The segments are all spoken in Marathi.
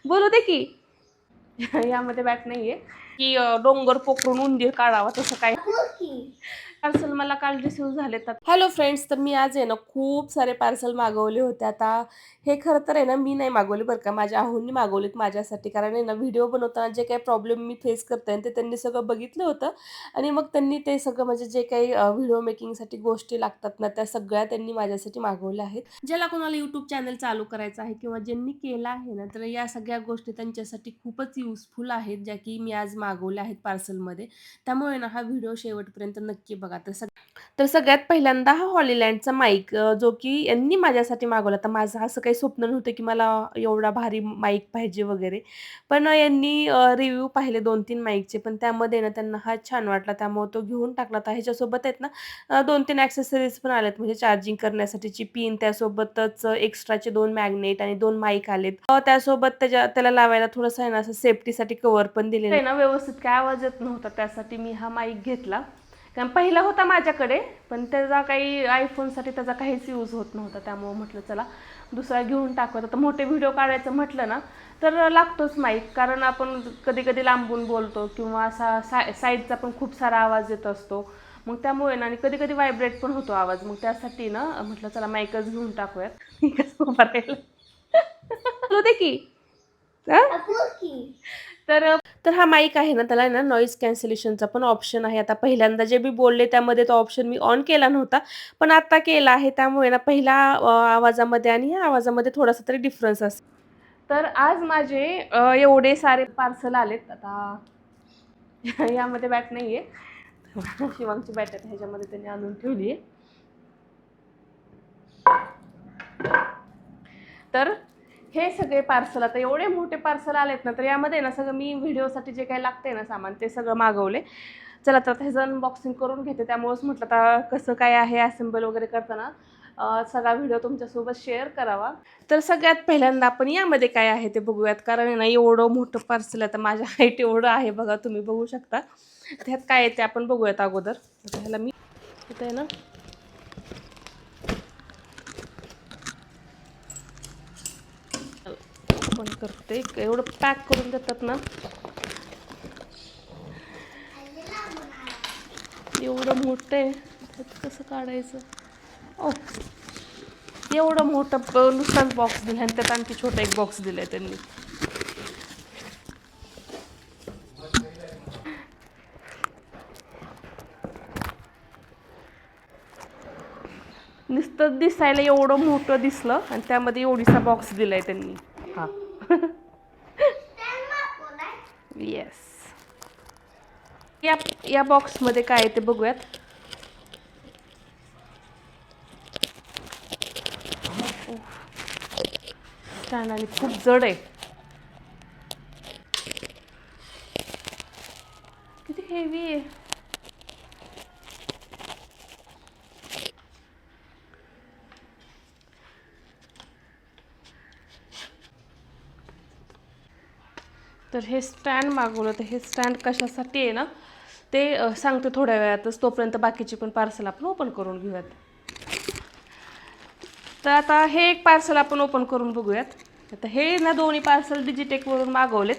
बोलू दे की. यामध्ये बॅट नाहीये की डोंगर पोखरून उंदीर काढावा तसं काय. पार्सल मला काल रिसीव झाले. तर हॅलो फ्रेंड्स, तर मी आज आहे ना खूप सारे पार्सल मागवले होते. आता हे खरं तर आहे ना मी नाही मागवले बरं का, माझ्या आहोंनी मागवलेत माझ्यासाठी. कारण आहे ना व्हिडिओ बनवताना जे काही प्रॉब्लेम मी फेस करते ते त्यांनी सगळं बघितलं होतं आणि मग त्यांनी ते सगळं म्हणजे जे काही व्हिडिओ मेकिंगसाठी गोष्टी लागतात ना त्या सगळ्या त्यांनी माझ्यासाठी मागवल्या आहेत. ज्याला कोणाला यूट्यूब चॅनल चालू करायचं आहे किंवा ज्यांनी केलं आहे ना, तर या सगळ्या गोष्टी त्यांच्यासाठी खूपच युजफुल आहेत, ज्या की मी आज मागवल्या आहेत पार्सलमध्ये. त्यामुळे ना हा व्हिडिओ शेवटपर्यंत नक्की बघा. तर सगळ्यात पहिल्यांदा हा हॉलीलँडचा माईक जो की यांनी माझ्यासाठी मागवला. तर माझं असं काही स्वप्न नव्हतं की मला एवढा भारी माईक पाहिजे वगैरे. पण यांनी रिव्ह्यू पाहिले 2-3 माईकचे, पण त्यामध्ये ना त्यांना हा छान वाटला, त्यामुळे तो घेऊन टाकला. तर ह्याच्यासोबत आहेत ना 2-3 ॲक्सेसरीज पण आल्यात, म्हणजे चार्जिंग करण्यासाठीची पिन, त्यासोबतच एक्स्ट्राचे 2 मॅग्नेट आणि 2 माईक आलेत. त्यासोबत त्याला लावायला थोडंसं आहे ना असं सेफ्टीसाठी कव्हर पण दिलेलं आहे ना, व्यवस्थित काय आवाज येत नव्हता त्यासाठी मी हा माईक घेतला. कारण पहिला होता माझ्याकडे, पण त्याचा काही आयफोनसाठी त्याचा काहीच यूज होत नव्हता. त्यामुळे म्हटलं चला दुसरा घेऊन टाकूया. तर मोठे व्हिडिओ काढायचं म्हटलं ना तर लागतोच माईक, कारण आपण कधी कधी लांबून बोलतो किंवा असा साईडचा पण खूप सारा आवाज येत असतो. मग त्यामुळे ना आणि कधी कधी व्हायब्रेट पण होतो आवाज. मग त्यासाठी ना म्हटलं चला माईकच घेऊन टाकूयात. कसं उभा राहिलं. बोलू दे की. तर तर हा माईक आहे ना त्याला ना नॉईज कॅन्सलेशनचा पण ऑप्शन आहे. आता पहिल्यांदा जे मी बोलले त्यामध्ये तो ऑप्शन मी ऑन केला नव्हता, पण आता केला आहे. त्यामुळे ना पहिल्या आवाजामध्ये आणि ह्या आवाजामध्ये थोडासा तरी डिफरन्स असतो. तर आज माझे एवढे सारे पार्सल आलेत. आता यामध्ये बॅट नाहीये, शिवांची बॅट आहे ह्याच्यामध्ये त्यांनी आणून ठेवली आहे. तर हे सगळे पार्सल, आता एवढे मोठे पार्सल आलेत ना, तर यामध्ये ना सगळं मी व्हिडिओसाठी जे काही लागते ना सामान ते सगळं मागवले. चला तर ह्याचं अनबॉक्सिंग करून घेते. त्यामुळेच म्हटलं आता कसं काय आहे असेंबल वगैरे करताना सगळा व्हिडिओ तुमच्यासोबत शेअर करावा. तर सगळ्यात पहिल्यांदा आपण यामध्ये काय आहे ते बघूयात. कारण ना एवढं मोठं पार्सल आहे, तर माझ्या हाईट एवढं आहे बघा, तुम्ही बघू शकता. ह्यात काय आहे ते आपण बघूयात अगोदर. ह्याला मी इथे आहे ना ओपन करते. एवढं पॅक करून देतात ना, एवढं मोठं आहे, त्यात कसं काढायचं. ओ, एवढं मोठं नुसताच बॉक्स दिला आणि त्यात आणखी छोटा एक बॉक्स दिलाय त्यांनी. नुसतं दिसायला एवढं मोठं दिसलं आणि त्यामध्ये एवढीसा बॉक्स दिलाय त्यांनी. हा. येस. या बॉक्समध्ये काय आहे ते बघूयात. स्टँड आणि खूप जड आहे, किती हेवी आहे. तर हे स्टँड मागवलं. तर हे स्टँड कशासाठी आहे ना ते सांगते थोड्या वेळातच. तोपर्यंत बाकीची पण पार्सल आपण ओपन करून घेऊयात. तर आता हे एक पार्सल आपण ओपन करून बघूयात. आता हे ना दोन्ही पार्सल डिजिटेकवरून मागवलेत.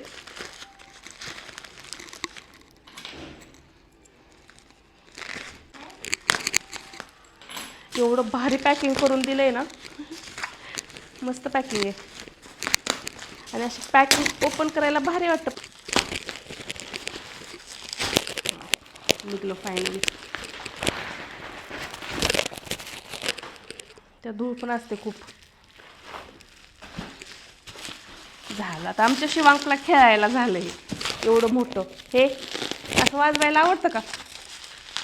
एवढं भारी पॅकिंग करून दिलंय ना, मस्त पॅकिंग आहे. आणि अशी पॅकिंग ओपन करायला भारी वाटतं. निघलं फायनली. त्या धूळ पण असते खूप. झालं आता आमच्या शिवांकला खेळायला झालं. हे एवढं मोठं हे असं वाजवायला आवडतं का?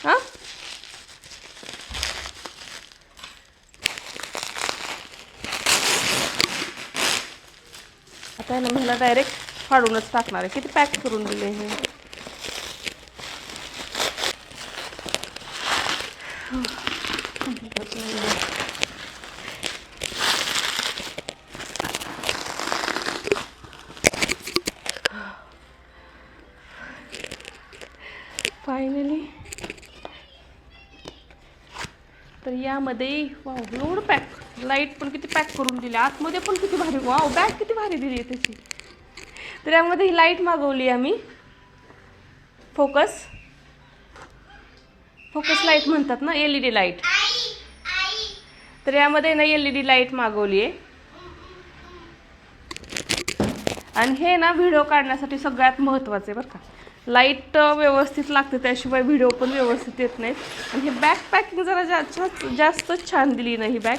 हां, आता आहे ना मला डायरेक्ट फाडूनच टाकणार आहे. किती पॅक करून दिले हे. फायनली. तर यामध्ये वाव पॅक, लाईट पण किती पॅक करून दिली. आतमध्ये पण किती भारी. वाव, बॅग किती भारी दिली आहे त्याची. तर यामध्ये ही लाईट मागवली आम्ही, फोकस लाईट म्हणतात ना, LED लाईट. तर यामध्ये ना LED लाईट मागवली आहे. आणि हे ना व्हिडिओ काढण्यासाठी सगळ्यात महत्त्वाचं आहे बरं का. लाईट व्यवस्थित लागते, त्याशिवाय व्हिडिओ पण व्यवस्थित येत नाहीत. आणि हे बॅग पॅकिंग जरा जास्तच छान दिली ना ही बॅग.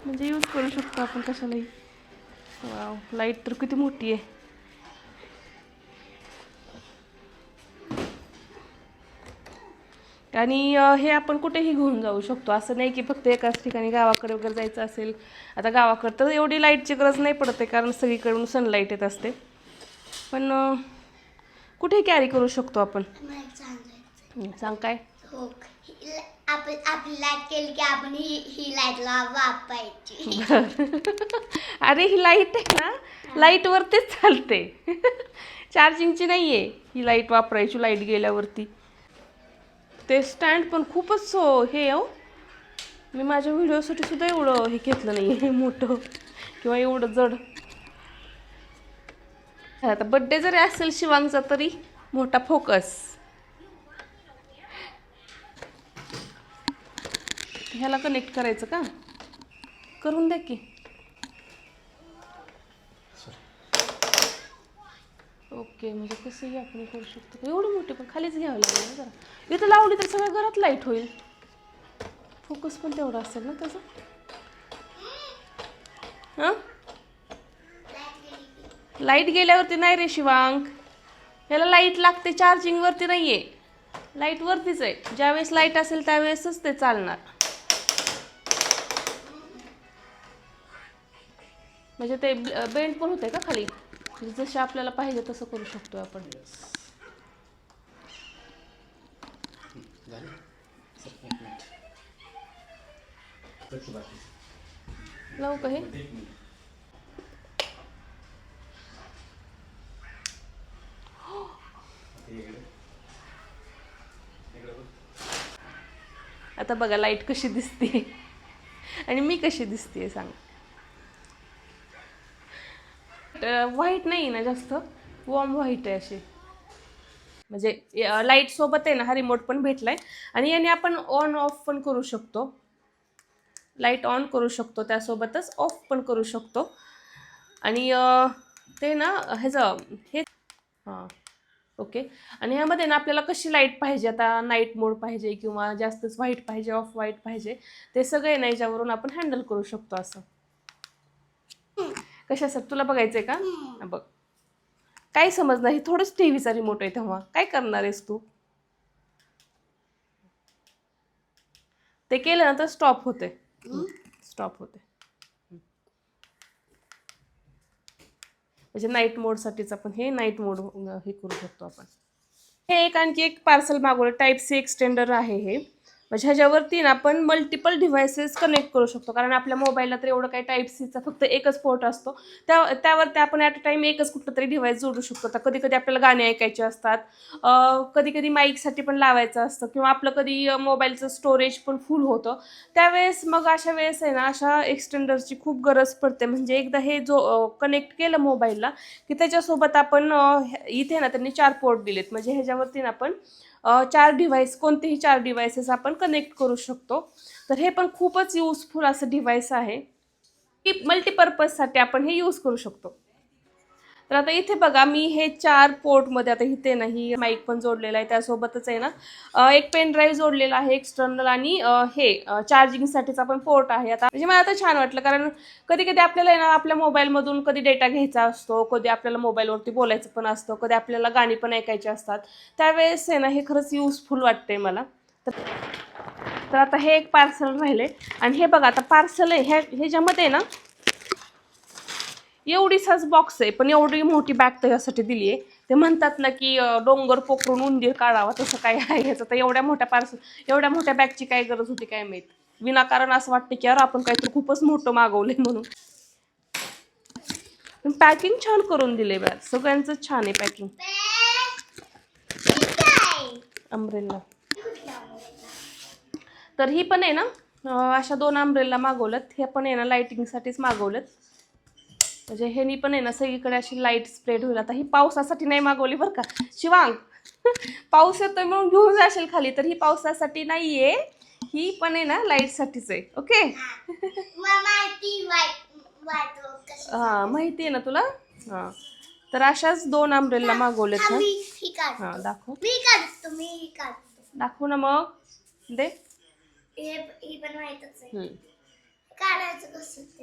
म्हणजे यूज करू शकतो आपण कशालाही. वाव, लाईट तर किती मोठी आहे. आणि हे आपण कुठेही घेऊन जाऊ शकतो, असं नाही की फक्त एकाच ठिकाणी गावाकडे वगैरे जायचं असेल. आता गावाकडे तर एवढी लाईटची गरज नाही पडत आहे, कारण सगळीकडून सनलाईट येत असते. पण कुठेही कॅरी करू शकतो आपण. सांग काय. आपली लाईट केली की आपण ही लाईट वापरायची. अरे ही लाईट आहे ना, लाईटवरतीच चालते. चार्जिंगची नाही आहे ही लाईट वापरायची लाईट गेल्यावरती. ते स्टँड पण खूपच हे हो. मी माझ्या व्हिडिओसाठी सुद्धा एवढं हे घेतलं नाही आहे मोठं किंवा एवढं जड. आता बड्डे जरी असेल शिवांगचा तरी मोठा फोकस. ह्याला कनेक्ट करायचं का, करून द्या की. ओके, म्हणजे कसंही आपण करू शकतो. एवढी मोठी पण खालीच घ्यावं लागेल जरा. इथं लावली तर सगळ्या घरात लाईट होईल. फोकस पण तेवढा असेल ना त्याचा. हां, लाईट गेल्यावरती नाही रे शिवांग, ह्याला लाईट लागते, चार्जिंगवरती नाही आहे. लाईट वरतीच आहे. ज्यावेळेस लाईट असेल त्यावेळेसच ते चालणार. म्हणजे ते बेंड पण होते का खाली, जसे आपल्याला पाहिजे तसं करू शकतो आपण. लावू का हे. आता बघा लाईट कशी दिसते आणि मी कशी दिसते सांग. व्हाईट नाही ना जास्त, वॉर्म व्हाईट आहे अशी. म्हणजे लाईट सोबत आहे ना हा रिमोट पण भेटलाय. आणि याने आपण ऑन ऑफ पण करू शकतो. लाईट ऑन करू शकतो, त्यासोबतच ऑफ पण करू शकतो. आणि ते ना ह्याचं हे हां ओके. आणि ह्यामध्ये ना आपल्याला कशी लाईट पाहिजे, आता नाईट मोड पाहिजे किंवा जास्तच व्हाईट पाहिजे, ऑफ व्हाईट पाहिजे, ते सगळे ना याच्यावरून आपण हँडल करू शकतो. असं कशासाठी तुला बघायचंय का, बघ. काय समजणार, ही थोडंच टीव्हीचा रिमोट आहे, तेव्हा काय करणार आहेस तू. ते केलं ना तर स्टॉप होते. म्हणजे नाईट मोडसाठीच आपण हे नाईट मोड हे करू शकतो आपण. हे आणखी एक पार्सल मागवलं, टाईप-C एक्सटेंडर आहे हे. म्हणजे ह्याच्यावरती ना आपण मल्टिपल डिव्हायसेस कनेक्ट करू शकतो, कारण आपल्या मोबाईलला तर एवढं काही टाईप-Cचा फक्त एकच पोर्ट असतो. त्यावरती आपण ॲट अ टाईम एकच कुठलं तरी डिव्हाइस जोडू शकतो. तर कधी कधी आपल्याला गाणे ऐकायचे असतात, कधी कधी माईकसाठी पण लावायचं असतं, किंवा आपलं कधी मोबाईलचं स्टोरेज पण फुल होतं. त्यावेळेस मग अशा वेळेस आहे ना अशा एक्सटेंडरची खूप गरज पडते. म्हणजे एकदा हे कनेक्ट केलं मोबाईलला की त्याच्यासोबत आपण इथे ना त्यांनी 4 पोर्ट दिलेत. म्हणजे ह्याच्यावरती ना आपण 4 डिव्हाइस, कोणतेही 4 डिव्हाइसेस आपण कनेक्ट करू शकतो. तर हे पण खूपच युजफुल असं डिव्हाइस आहे की मल्टीपर्पजसाठी आपण हे यूज करू शकतो. तर आता इथे बघा, मी हे 4 पोर्टमध्ये आता इथे नाही माईक पण जोडलेला आहे, त्यासोबतच आहे ना एक पेन ड्राईव्ह जोडलेला आहे एक्सटर्नल, आणि हे चार्जिंगसाठीचा पण पोर्ट आहे. आता म्हणजे मला आता छान वाटलं, कारण कधी कधी आपल्याला आहे ना आपल्या मोबाईलमधून कधी डेटा घ्यायचा असतो, कधी आपल्याला मोबाईलवरती बोलायचं पण असतं, कधी आपल्याला गाणी पण ऐकायची असतात. त्यावेळेस आहे ना हे खरंच युजफुल वाटते मला. तर आता हे एक पार्सल राहिले. आणि हे बघा, आता पार्सल आहे ह्याच्यामध्ये ना एवढीसाच बॉक्स आहे, पण एवढी मोठी बॅग त्याच्यासाठी दिली आहे. ते म्हणतात ना की डोंगर पोखरून उंदीर काढावा, तसं काय आहे ह्याचं. तर एवढ्या मोठ्या बॅगची काय गरज होती काय माहीत. विनाकारण असं वाटतं की यार आपण काहीतरी खूपच मोठं मागवलंय म्हणून. पण पॅकिंग छान करून दिले बॅग, सगळ्यांचं छान आहे पॅकिंग. अम्ब्रेला तर ही पण आहे ना अशा 2 अम्ब्रेला मागवल्यात. हे पण आहे ना लाइटिंगसाठीच मागवलेत. म्हणजे ह्यानी पण आहे ना सगळीकडे अशी लाईट स्प्रेड होईल. आता ही पावसासाठी नाही मागवली बरं का शिवांग. पाऊस येतोय म्हणून घेऊन जाशील खाली, तर ही पावसासाठी नाहीये, ही पण आहे ना लाईट साठीच आहे. ओके. हा माहिती आहे ना तुला. हा तर अशाच 2 अम्ब्रेला मागवलेत. हा दाखव. दाखव ना मग दे.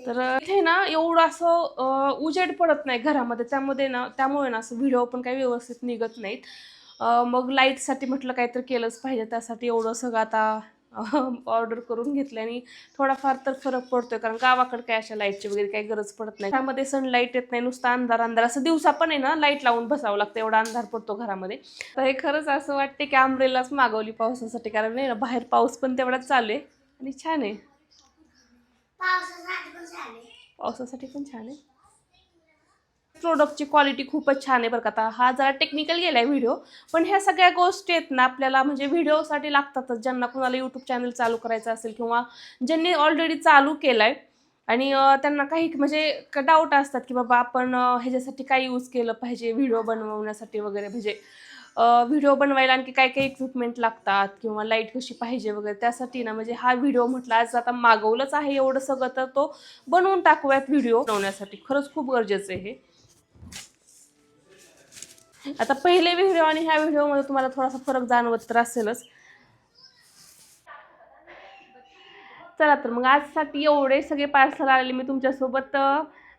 तर इथे ना एवढं असं उजेड पडत नाही घरामध्ये, त्यामुळे ना असं व्हिडिओ पण काही व्यवस्थित निघत नाहीत. मग लाईटसाठी म्हटलं काहीतरी केलंच पाहिजे, त्यासाठी एवढं सगळं आता ऑर्डर करून घेतलं आणि थोडाफार तर फरक पडतोय, कारण गावाकडे काय अशा लाईटची वगैरे काही गरज पडत नाही. त्यामध्ये सनलाईट येत नाही, नुसता अंधार अंधार, असं दिवसा पण आहे ना लाईट लावून बसावं लागतं, एवढा अंधार पडतो घरामध्ये. तर हे खरंच असं वाटते की अम्ब्रेलाच मागवली पावसासाठी, कारण नाही ना बाहेर पाऊस पण तेवढाच चालू आहे आणि छान आहे. पावसासाठी पण छान आहे. प्रोडक्टची क्वालिटी खूपच छान आहे बरं का. आता हा जरा टेक्निकल गेलाय व्हिडिओ, पण ह्या सगळ्या गोष्टी आहेत ना आपल्याला म्हणजे व्हिडिओसाठी लागतातच. ज्यांना कुणाला यूट्यूब चॅनल चालू करायचं असेल किंवा ज्यांनी ऑलरेडी चालू केलाय आणि त्यांना काही म्हणजे डाऊट असतात की बाबा आपण ह्याच्यासाठी काय यूज केलं पाहिजे व्हिडिओ बनवण्यासाठी वगैरे, म्हणजे व्हिडिओ बनवायला आणखी काय काय इक्विपमेंट लागतात किंवा लाईट कशी पाहिजे वगैरे, त्यासाठी ना म्हणजे हा व्हिडिओ म्हटलं आज आता मागवलंच आहे एवढं सगळं, तर तो बनवून टाकूयात व्हिडिओ बनवण्यासाठी. खरंच खूप गरजेचं आहे हे. आता पहिले व्हिडिओ आणि ह्या व्हिडिओमध्ये तुम्हाला थोडासा फरक जाणवत तर असेलच. चला तर मग आजसाठी एवढे सगळे पार्सल आलेले मी तुमच्यासोबत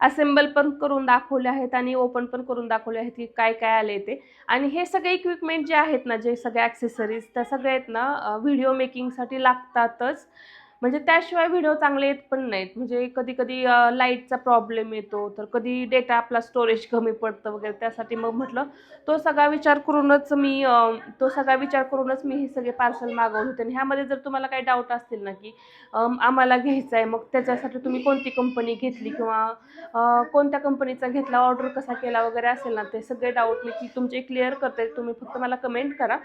असेंबल पण करून दाखवले आहेत आणि ओपन पण करून दाखवले आहेत की काय काय आले ते. आणि हे सगळे इक्विपमेंट जे आहेत ना, जे सगळे ॲक्सेसरीज त्या सगळ्या आहेत ना व्हिडिओ मेकिंगसाठी लागतातच. म्हणजे त्याशिवाय व्हिडिओ चांगले येत पण नाहीत. म्हणजे कधी कधी लाईटचा प्रॉब्लेम येतो, तर कधी डेटा आपला स्टोरेज कमी पडतं वगैरे, त्यासाठी मग म्हटलं तो सगळा विचार करूनच मी हे सगळे पार्सल मागवले होते. आणि ह्यामध्ये जर तुम्हाला काही डाऊट असतील ना की आम्हाला घ्यायचं आहे, मग त्याच्यासाठी तुम्ही कोणती कंपनी घेतली किंवा कोणत्या कंपनीचा घेतला, ऑर्डर कसा केला वगैरे असेल ना, ते सगळे डाऊट मी तुमचे क्लिअर करते. तुम्ही फक्त मला कमेंट करा.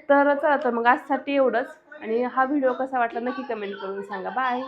तर चला तर मग आजसाठी एवढंच. आणि हा व्हिडिओ कसा वाटला नक्की कमेंट करून सांगा. बाय.